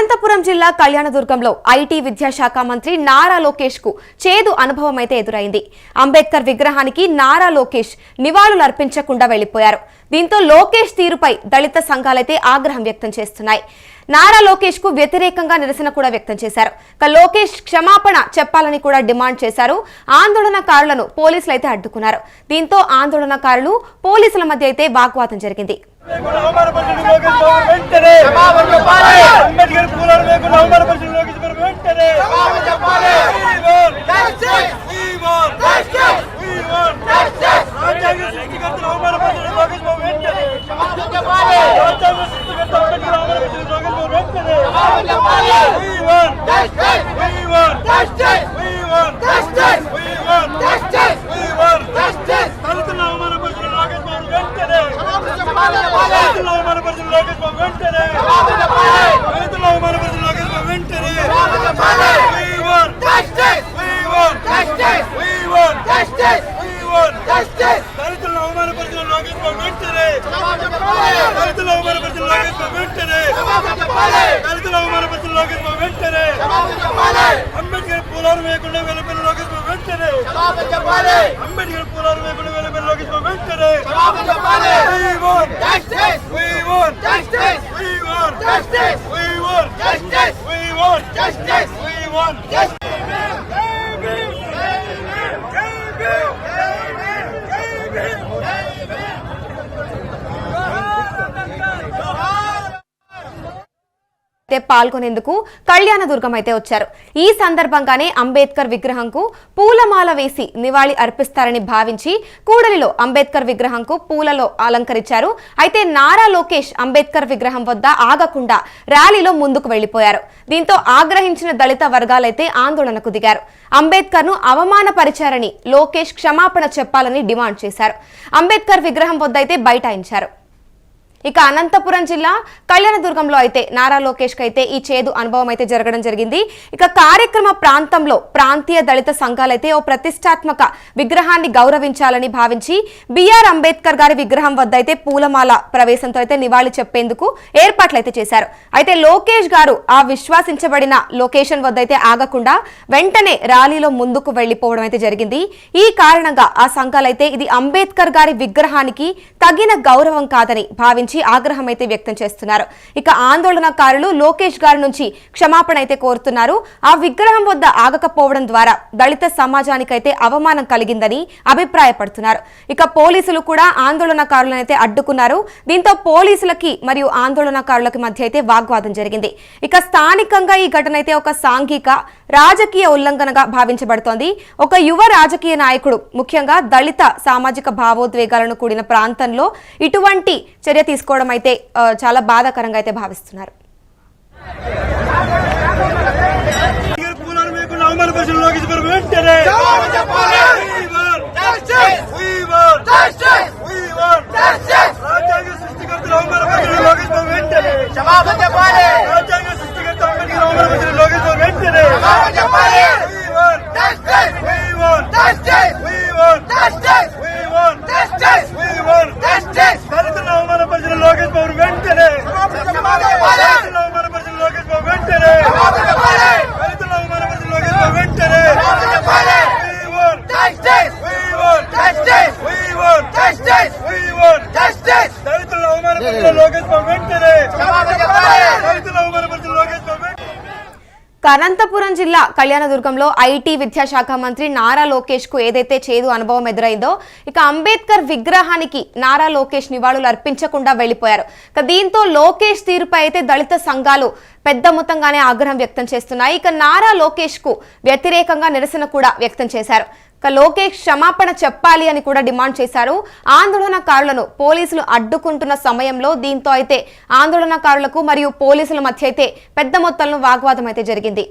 అనంతపురం జిల్లా కళ్యాణదుర్గంలో ఐటీ విద్యాశాఖ మంత్రి నారా లోకేష్ కు చేదు అనుభవం అయితే ఎదురైంది. అంబేద్కర్ విగ్రహానికి నారా లోకేష్ నివాళులు అర్పించకుండా వెళ్లిపోయారు. దీంతో లోకేష్ తీరుపై దళిత సంఘాలైతే ఆగ్రహం వ్యక్తం చేస్తున్నాయి. నారా లోకేష్ కు వ్యతిరేకంగా నిరసన కూడా వ్యక్తం చేశారు. లోకేష్ క్షమాపణ చెప్పాలని కూడా డిమాండ్ చేశారు. ఆందోళనకారులను పోలీసులు అయితే అడ్డుకున్నారు. దీంతో ఆందోళనకారులు పోలీసుల మధ్య అయితే వాగ్వాదం జరిగింది. పాల్గొనేందుకు కళ్యాణదుర్గం అయితే వచ్చారు. ఈ సందర్భంగానే అంబేద్కర్ విగ్రహంకు పూలమాల వేసి నివాళి అర్పిస్తారని భావించి కూడలిలో అంబేద్కర్ విగ్రహంకు పూలలో అలంకరించారు. అయితే నారా లోకేష్ అంబేద్కర్ విగ్రహం వద్ద ఆగకుండా ర్యాలీలో ముందుకు వెళ్లిపోయారు. దీంతో ఆగ్రహించిన దళిత వర్గాలైతే ఆందోళనకు దిగారు. అంబేద్కర్ ను అవమానపరిచారని లోకేష్ క్షమాపణ చెప్పాలని డిమాండ్ చేశారు. అంబేద్కర్ విగ్రహం వద్ద అయితే బైఠాయించారు. ఇక అనంతపురం జిల్లా కళ్యాణదుర్గంలో అయితే నారా లోకేష్ కి అయితే ఈ చేదు అనుభవం అయితే జరగడం జరిగింది. ఇక కార్యక్రమ ప్రాంతంలో ప్రాంతీయ దళిత సంఘాలైతే ఓ ప్రతిష్టాత్మక విగ్రహాన్ని గౌరవించాలని భావించి బిఆర్ అంబేద్కర్ గారి విగ్రహం వద్ద అయితే పూలమాల ప్రవేశంతో అయితే నివాళి చెప్పేందుకు ఏర్పాట్లయితే చేశారు. అయితే లోకేష్ గారు ఆ విశ్వాసించబడిన లొకేషన్ వద్ద అయితే ఆగకుండా వెంటనే ర్యాలీలో ముందుకు వెళ్లిపోవడం అయితే జరిగింది. ఈ కారణంగా ఆ సంఘాలైతే ఇది అంబేద్కర్ గారి విగ్రహానికి తగిన గౌరవం కాదని భావించి ఆగ్రహం అయితే వ్యక్తం చేస్తున్నారు. ఇక ఆందోళనకారులు లోకేష్ గారి నుంచి క్షమాపణ అయితే కోరుతున్నారు. ఆ విగ్రహం వద్ద ఆగకపోవడం ద్వారా దళిత సమాజానికైతే అవమానం కలిగిందని అభిప్రాయపడుతున్నారు. ఇక పోలీసులు కూడా ఆందోళనకారులను అయితే అడ్డుకున్నారు. దీంతో పోలీసులకి మరియు ఆందోళనకారులకి మధ్య అయితే వాగ్వాదం జరిగింది. ఇక స్థానికంగా ఈ ఘటన అయితే ఒక సాంఘిక రాజకీయ ఉల్లంఘనగా భావించబడుతోంది. ఒక యువ రాజకీయ నాయకుడు ముఖ్యంగా దళిత సామాజిక భావోద్వేగాలను కూడిన ప్రాంతంలో ఇటువంటి చర్య తీసుకోవడం అయితే చాలా బాధాకరంగా అయితే భావిస్తున్నారు. అనంతపురం జిల్లా కళ్యాణదుర్గంలో ఐటీ విద్యాశాఖ మంత్రి నారా లోకేష్ కు ఏదైతే చేదు అనుభవం ఎదురైందో ఇక అంబేద్కర్ విగ్రహానికి నారా లోకేష్ నివాళులు అర్పించకుండా వెళ్లిపోయారు. దీంతో లోకేష్ తీరుపై అయితే దళిత సంఘాలు పెద్ద మొత్తంగానే ఆగ్రహం వ్యక్తం చేస్తున్నాయి. ఇక నారా లోకేష్ కు వ్యతిరేకంగా నిరసన కూడా వ్యక్తం చేశారు. లోకేష్ క్షమాపణ చెప్పాలి అని కూడా డిమాండ్ చేశారు. ఆందోళనకారులను పోలీసులు అడ్డుకుంటున్న సమయంలో దీంతో అయితే ఆందోళనకారులకు మరియు పోలీసుల మధ్య అయితే పెద్ద మొత్తంలో వాగ్వాదం అయితే జరిగింది.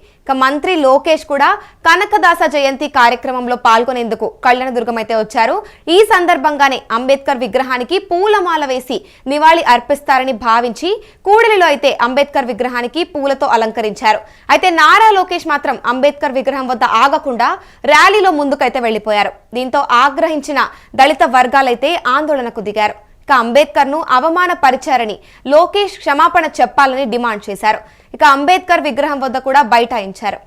మంత్రి లోకేష్ కూడా కనకదాస జయంతి కార్యక్రమంలో పాల్గొనేందుకు కళ్యాణదుర్గం అయితే వచ్చారు. ఈ సందర్భంగానే అంబేద్కర్ విగ్రహానికి పూలమాల వేసి నివాళి అర్పిస్తారని భావించి కూడలిలో అయితే అంబేద్కర్ విగ్రహానికి పూలతో అలంకరించారు. అయితే నారా లోకేష్ మాత్రం అంబేద్కర్ విగ్రహం వద్ద ఆగకుండా ర్యాలీలో ముందుకైతే వెళ్లిపోయారు. దీంతో ఆగ్రహించిన దళిత వర్గాలైతే ఆందోళనకు దిగారు. ఇక అంబేద్కర్ ను అవమానపరిచారని లోకేష్ క్షమాపణ చెప్పాలని డిమాండ్ చేశారు. ఇక అంబేద్కర్ విగ్రహం వద్ద కూడా బైఠాయించారు.